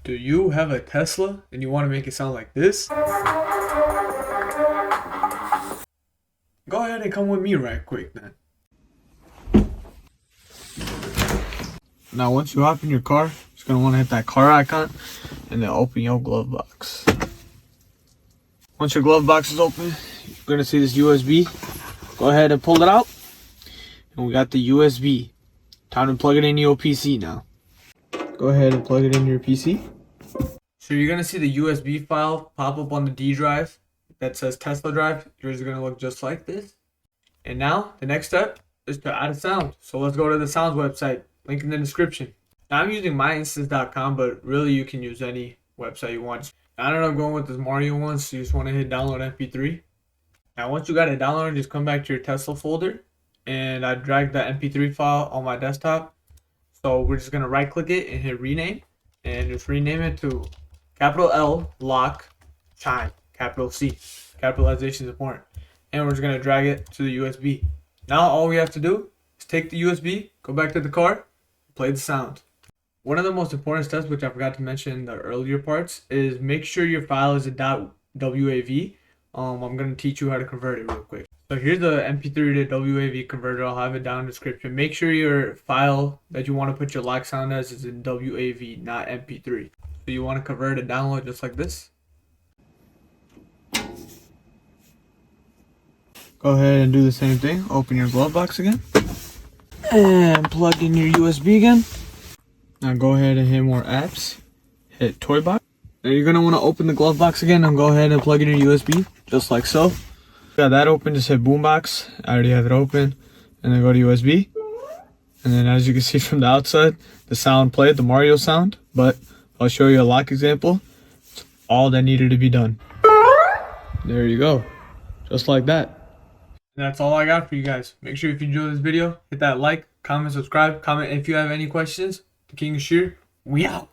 Do you have a Tesla and you want to make it sound like this? Go ahead and come with me right quick then. Now once you hop in your car, you're just going to want to hit that car icon and then open your glove box. Once your glove box is open, you're going to see this USB. Go ahead and pull it out. And we got the USB. Time to plug it in your PC now. Go ahead and plug it in your PC. So you're going to see the USB file pop up on the D drive that says Tesla drive. Yours is going to look just like this. And now the next step is to add a sound. So let's go to the sounds website. Link in the description. Now I'm using myinstance.com, but really you can use any website you want. I ended up going with this Mario one, so you just want to hit download MP3. Now once you got it downloaded, just come back to your Tesla folder, and I dragged that MP3 file on my desktop. So we're just going to right click it and hit rename, and just rename it to capital L lock chime, capital C. Capitalization is important. And we're just going to drag it to the USB. Now all we have to do is take the USB, go back to the car, play the sound. One of the most important steps, which I forgot to mention in the earlier parts, is make sure your file is a .wav. I'm going to teach you how to convert it real quick. So here's the MP3 to WAV converter. I'll have it down in the description. Make sure your file that you want to put your lock sound as is in WAV, not MP3. So you want to convert and download just like this. Go ahead and do the same thing. Open your glove box again. And plug in your USB again. Now go ahead and hit more apps. Hit toy box. Now you're going to want to open the glove box again and go ahead and plug in your USB just like so. Got that open, just hit boombox. I already have it open. And then go to USB. And then as you can see from the outside, the sound played, the Mario sound. But I'll show you a lock example. It's all that needed to be done. There you go. Just like that. And that's all I got for you guys. Make sure if you enjoyed this video, hit that like, comment, subscribe, comment if you have any questions. The King is here. We out.